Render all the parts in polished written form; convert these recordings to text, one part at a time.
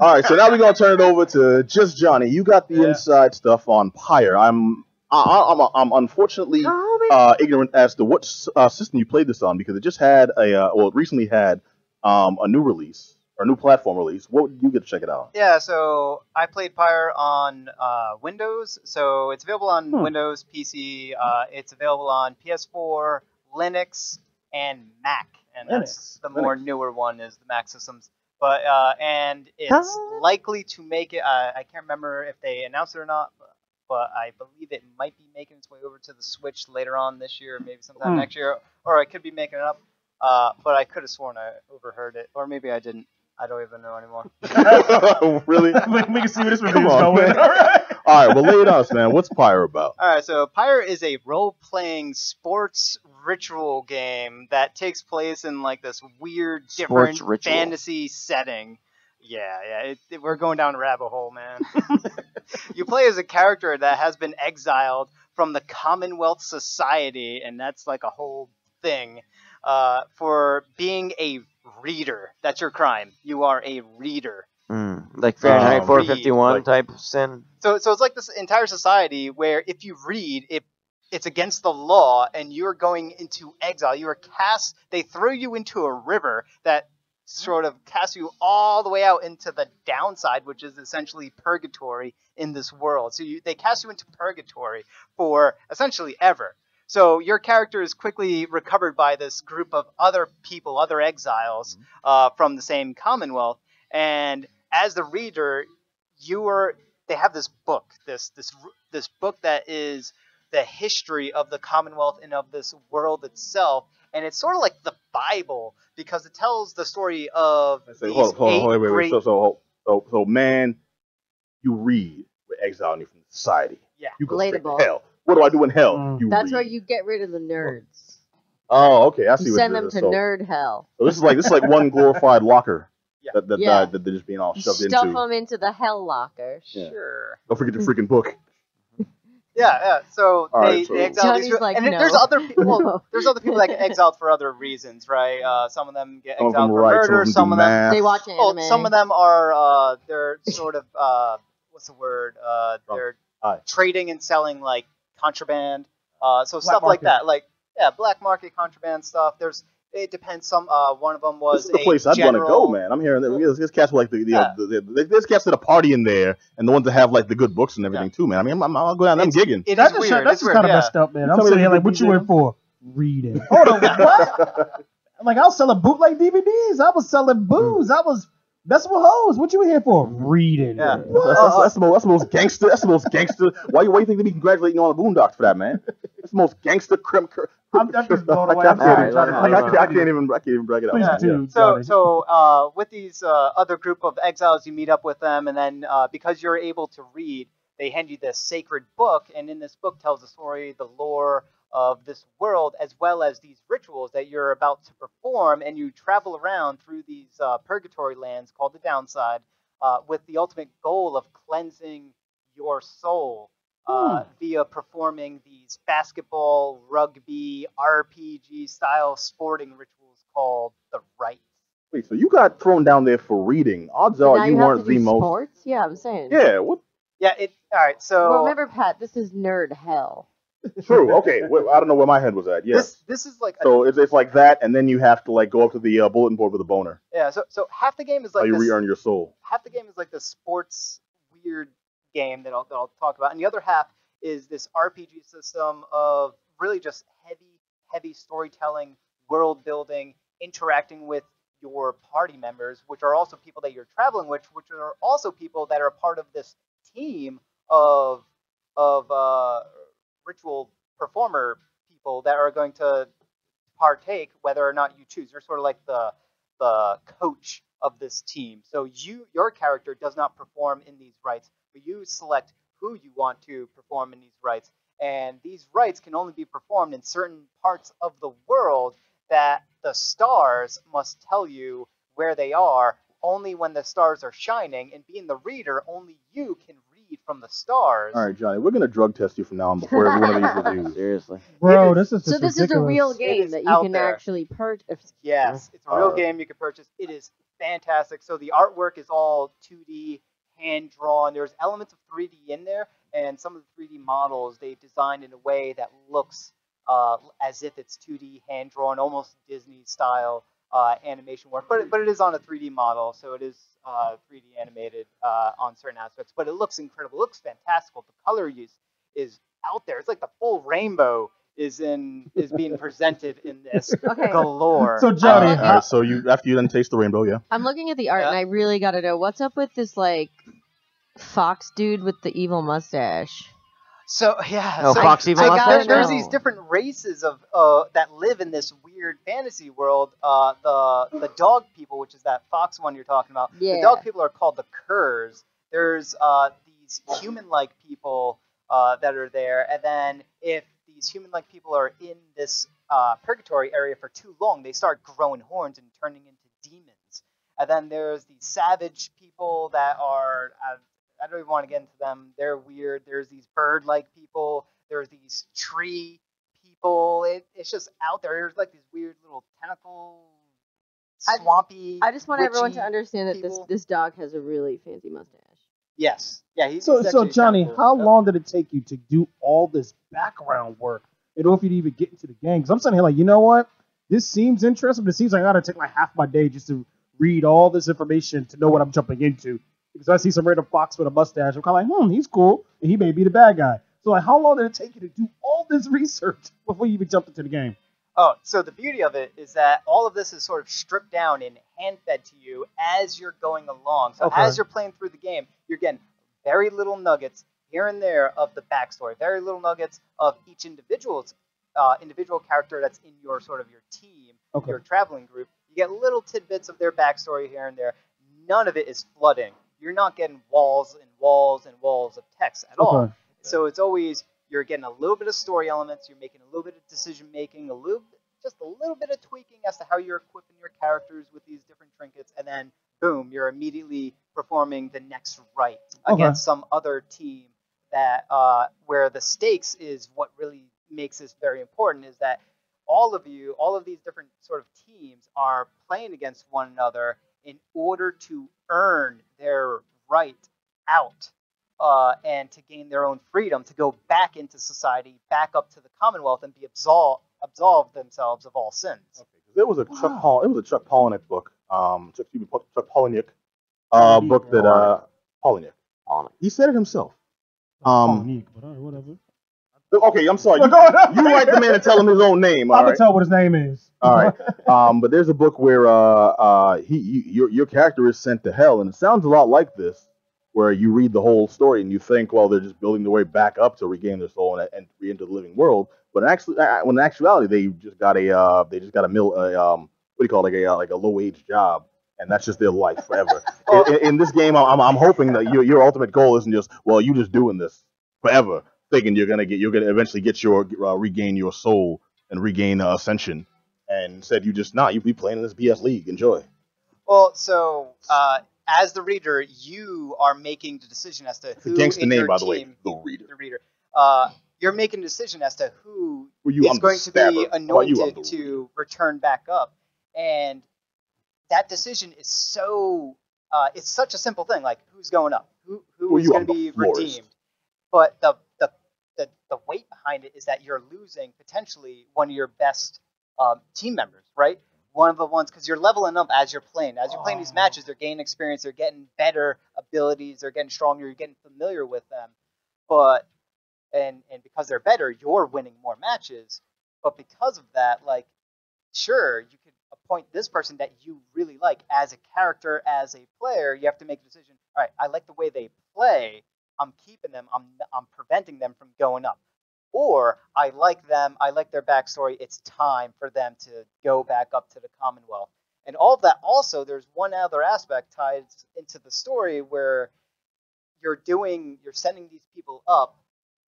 All right, so now we're gonna turn it over to just Johnny. You got the inside stuff on Pyre. I'm unfortunately ignorant as to what system you played this on because it just had it recently had a new release or new platform release. What did you get to check it out? Yeah, so I played Pyre on Windows, so it's available on Windows, PC. It's available on PS4, Linux, and Mac, and that's the more newer one is the Mac systems. But and it's likely to make it. I can't remember if they announced it or not, but I believe it might be making its way over to the Switch later on this year, maybe sometime next year, or I could be making it up. But I could have sworn I overheard it, or maybe I didn't. I don't even know anymore. Really? We can see where this movie is going. All right, well, lay it on us, man. What's Pyre about? All right, so Pyre is a role-playing sports ritual game that takes place in like this weird, different fantasy setting. Yeah, we're going down a rabbit hole, man. You play as a character that has been exiled from the Commonwealth Society, and that's like a whole thing, for being a reader. That's your crime. You are a reader. Like Fahrenheit 451 type sin. So it's like this entire society where if you read, it's against the law and you're going into exile. You are cast. They throw you into a river that sort of casts you all the way out into the downside, which is essentially purgatory in this world. So they cast you into purgatory for essentially ever. So your character is quickly recovered by this group of other people, other exiles from the same Commonwealth. And as the reader, they have this book, this book that is the history of the Commonwealth and of this world itself. And it's sort of like the Bible because it tells the story of Hold on, wait. So, man, you read, we're exiling you from society. Yeah. You go straight to hell. What do I do in hell? That's where you get rid of the nerds. Oh, okay. I see. You send them to nerd hell. So this is like one glorified locker that died that they're just being all shoved into. Stuff them into the hell locker. Yeah. Sure. Don't forget the freaking book. Yeah. So they exile these people, and there's other people. There's other people that get exiled for other reasons, right? Some of them get exiled for murder. Some of them they watch anime. Some of them are they're sort of what's the word? They're trading and selling like contraband. So stuff like that, like black market contraband stuff. It depends. Some one of them was this is the place I'd want to go, man. I'm hearing there's cats like there's cats that are partying there, and the ones that have like the good books and everything too, man. I mean, I'll go down them gigging. That's just kind of messed up, man. I'm sitting here like, what you in for? Reading. Hold on, what? Like I was selling bootleg DVDs. I was selling booze. I was messing with hoes. What you in here for? Reading. Yeah, that's the most gangster. That's the most gangster. Why you think they be congratulating you on the Boondocks for that, man? That's the most gangster I'm just blown away. I can't even brag it out. So with these other group of exiles, you meet up with them, and then because you're able to read, they hand you this sacred book, and in this book tells the story, the lore of this world, as well as these rituals that you're about to perform, and you travel around through these purgatory lands called the downside, with the ultimate goal of cleansing your soul. Via performing these basketball, rugby, RPG-style sporting rituals called the rites. Wait, so you got thrown down there for reading. Odds are you weren't the most... sports? Yeah, I'm saying. Yeah, what? Yeah, all right, so... Well, remember, Pat, this is nerd hell. True, okay. Well, I don't know where my head was at. Yeah. This is like... So it's like that, and then you have to like go up to the bulletin board with a boner. Yeah, so half the game is like you re-earn your soul. Half the game is like the sports weird game that I'll talk about, and the other half is this RPG system of really just heavy storytelling, world building, interacting with your party members, which are also people that you're traveling with, which are also people that are part of this team of ritual performer people that are going to partake, whether or not you choose. You're sort of like the coach of this team. So your character does not perform in these rites, but you select who you want to perform in these rites. And these rites can only be performed in certain parts of the world that the stars must tell you where they are only when the stars are shining. And being the reader, only you can read from the stars. All right, Johnny, we're going to drug test you from now on before every one of these reviews. Seriously. Bro, this is So this ridiculous. is a real game that you can actually purchase. Yes, it's a real game you can purchase. It is fantastic. So the artwork is all 2D, hand drawn. There's elements of 3D in there, and some of the 3D models they designed in a way that looks as if it's 2D, hand drawn, almost Disney style animation work. But it is on a 3D model, so it is 3D animated on certain aspects. But it looks incredible. It looks fantastical. The color use is out there. It's like the full rainbow is being presented in this galore. So Johnny, so after you then taste the rainbow, yeah. I'm looking at the art and I really got to know what's up with this like fox dude with the evil mustache. So yeah, Oh, so Fox Evil Mustache? there's No. these different races of that live in this weird fantasy world. The dog people, which is that fox one you're talking about. Yeah. The dog people are called the curs. There's these human-like people that are there, and then if these human-like people are in this purgatory area for too long, they start growing horns and turning into demons. And then there's these savage people that are I don't even want to get into them. They're weird. There's these bird-like people. There's these tree people. It's just out there. There's like these weird little tentacle, swampy. I just want everyone to witchy understand that people. this dog has a really fancy mustache. Yes. Yeah. He's so actually Johnny, kinda cool. how long did it take you to do all this background work in order for you to even get into the game? Because I'm sitting here like, you know what? This seems interesting, but it seems like I got to take like half my day just to read all this information to know what I'm jumping into. Because I see some random fox with a mustache, I'm kind of like, he's cool, and he may be the bad guy. So like, how long did it take you to do all this research before you even jumped into the game? Oh, so the beauty of it is that all of this is sort of stripped down and hand-fed to you as you're going along. So as you're playing through the game, you're getting very little nuggets here and there of the backstory, very little nuggets of each individual character that's in your sort of your team, your traveling group. You get little tidbits of their backstory here and there. None of it is flooding. You're not getting walls and walls and walls of text at all. So it's always, you're getting a little bit of story elements, you're making a little bit of decision making, just a little bit of tweaking as to how you're equipping your characters with these different trinkets, and then boom, you're immediately performing the next rite against some other team that where the stakes is what really makes this very important, is that all of these different sort of teams are playing against one another in order to earn their right out and to gain their own freedom, to go back into society, back up to the Commonwealth, and be absolve themselves of all sins. Okay, there was a Chuck Palahniuk book, Chuck Palahniuk book that Palahniuk. He said it himself. Palahniuk, but all right, whatever. Okay, I'm sorry. You write the man and tell him his own name. I'm gonna tell what his name is. All right. But there's a book where your character is sent to hell, and it sounds a lot like this, where you read the whole story and you think, well, they're just building their way back up to regain their soul and re-enter the living world. But in actuality, they just got a what do you call it, like a low wage job, and that's just their life forever. in this game, I'm hoping that your ultimate goal isn't just, well, you just doing this forever, thinking you're gonna eventually get your regain your soul and regain ascension, and instead you be playing in this BS league. Enjoy. Well, so as the reader, you are making the decision as to who gangster in name, your by the team, way, the reader. The reader. You're making a decision as to who I'm is going the to be stabber. anointed to return back up, and that decision is so it's such a simple thing, like who's going up, who is going to be redeemed, but the weight behind it is that you're losing potentially one of your best team members, right? One of the ones, because you're leveling up as you're playing. As you're playing these matches, they're gaining experience, they're getting better abilities, they're getting stronger, you're getting familiar with them. But and because they're better, you're winning more matches. But because of that, like, sure, you could appoint this person that you really like as a character, as a player. You have to make a decision. All right, I like the way they play. I'm keeping them. I'm preventing them from going up. Or I like them. I like their backstory. It's time for them to go back up to the Commonwealth. And all of that. Also, there's one other aspect tied into the story where you're sending these people up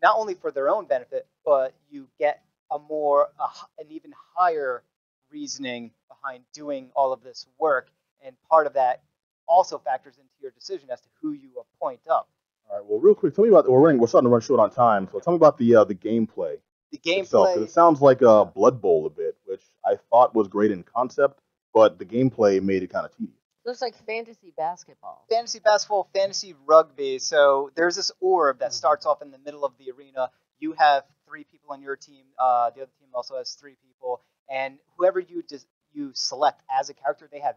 not only for their own benefit, but you get an even higher reasoning behind doing all of this work. And part of that also factors into your decision as to who you appoint up. All right. Well, real quick, tell me about. We're starting to run short on time, so tell me about the gameplay. The gameplay. Itself, 'cause it sounds like a Blood Bowl a bit, which I thought was great in concept, but the gameplay made it kind of tedious. Looks like fantasy basketball. Fantasy basketball, fantasy rugby. So there's this orb that starts off in the middle of the arena. You have 3 people on your team. The other team also has 3 people, and whoever you select as a character, they have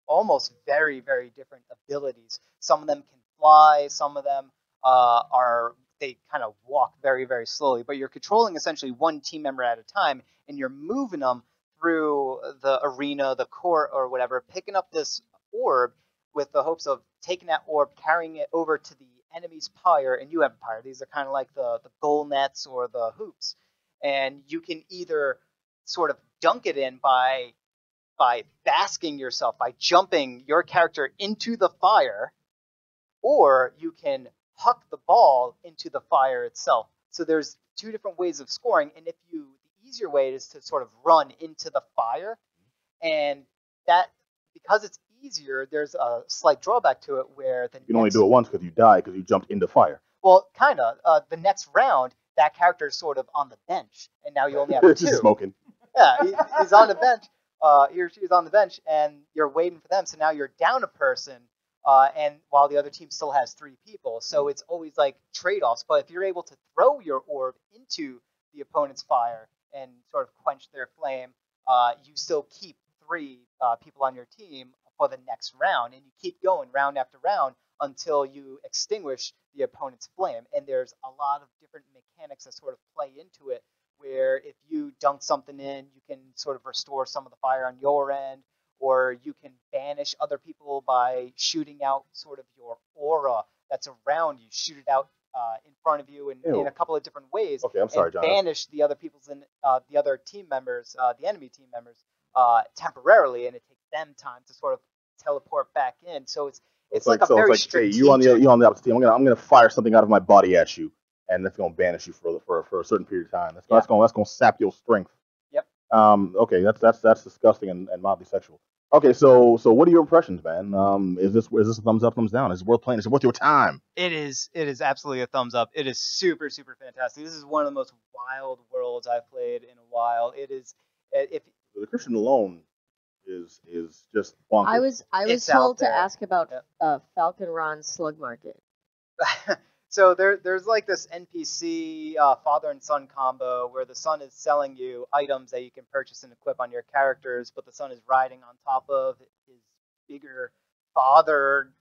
almost very, very different abilities. Some of them can fly. Some of them they kind of walk very, very slowly. But you're controlling essentially one team member at a time, and you're moving them through the arena, the court, or whatever, picking up this orb with the hopes of taking that orb, carrying it over to the enemy's pyre, and you have a pyre. These are kind of like the goal nets or the hoops. And you can either sort of dunk it in by basking yourself, by jumping your character into the fire, or you can huck the ball into the fire itself. So there's 2 different ways of scoring, and the easier way is to sort of run into the fire, and that, because it's easier, there's a slight drawback to it where you can only do it once because you die because you jumped into fire. Well, kind of. The next round, that character is sort of on the bench, and now you only have 2. Just smoking. Yeah, he's on the bench. He or she is on the bench, and you're waiting for them. So now you're down a person, and while the other team still has 3 people. So it's always like trade-offs. But if you're able to throw your orb into the opponent's fire and sort of quench their flame, you still keep 3 people on your team for the next round, and you keep going round after round until you extinguish the opponent's flame. And there's a lot of different mechanics that sort of play into it, where if you dunk something in, you can sort of restore some of the fire on your end, or you can banish other people by shooting out sort of your aura that's around you, shoot it out in front of you in a couple of different ways. Okay, I'm sorry, John. Banish the other the other team members, the enemy team members, temporarily, and it takes them time to sort of teleport back in. So it's like a very strategic. Hey, you on the opposite team. I'm gonna fire something out of my body at you, and that's gonna banish you for a certain period of time. That's gonna sap your strength. Yep. Okay, that's disgusting and mildly sexual. Okay, so what are your impressions, man? Is this a thumbs up, thumbs down? Is it worth playing? Is it worth your time? It is absolutely a thumbs up. It is super, super fantastic. This is one of the most wild worlds I've played in a while. It is, if the Christian alone is just bonkers. I was told to ask about Falcon Ron's Slug Market. So there's like this NPC father and son combo where the son is selling you items that you can purchase and equip on your characters, but the son is riding on top of his bigger father.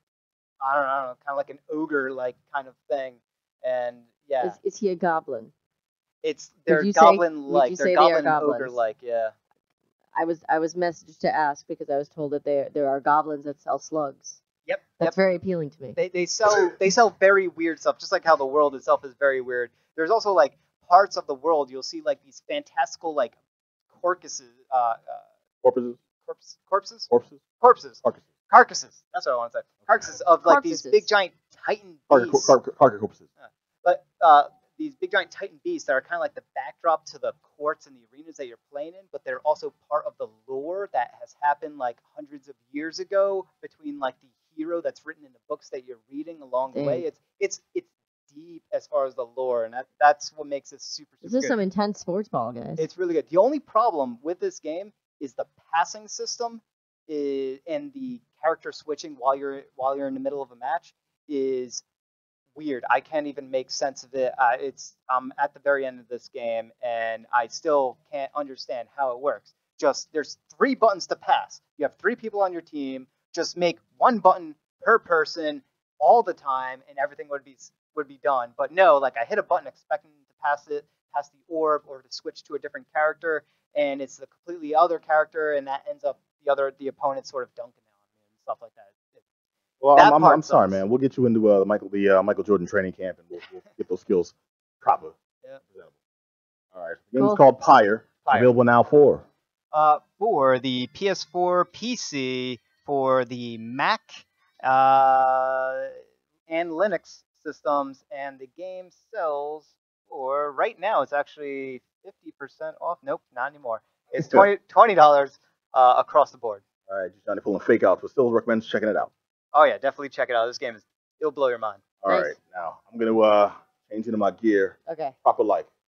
I don't know, kind of like an ogre-like kind of thing. And yeah, is he a goblin? They're goblin-like. They're goblin ogre-like. Yeah. I was messaged to ask because I was told that there are goblins that sell slugs. Yep. That's very appealing to me. They sell very weird stuff, just like how the world itself is very weird. There's also like parts of the world you'll see like these fantastical like carcasses. Carcasses. That's what I want to say. Carcasses of like these big giant titan beasts. Carcasses. But these big giant titan beasts that are kind of like the backdrop to the courts and the arenas that you're playing in, but they're also part of the lore that has happened like hundreds of years ago between like the hero that's written in the books that you're reading along the way. It's deep as far as the lore, and that's what makes it super This is good. some intense sports ball, guys. It's really good. The only problem with this game is the passing system and the character switching while you're in the middle of a match is weird. I can't even make sense of it. I'm at the very end of this game, and I still can't understand how it works. Just there's 3 buttons to pass. You have 3 people on your team. Just make 1 button per person all the time, and everything would be done. But no, like I hit a button expecting to pass the orb or to switch to a different character, and it's a completely other character, and that ends up the opponent sort of dunking on me and stuff like that. Well, I'm sorry, man. We'll get you into the Michael Jordan training camp, and we'll get those skills proper. Yeah. All right. The game's called Pyre. Available now for the PS4, PC, for the Mac, and Linux systems, and the game sells for right now. It's actually 50% off. Nope, not anymore. It's $20 across the board. All right, just trying to pull in fake outs, but still recommend checking it out. Oh yeah, definitely check it out. This game it'll blow your mind. All right, now I'm gonna change into my gear. Okay. Proper like.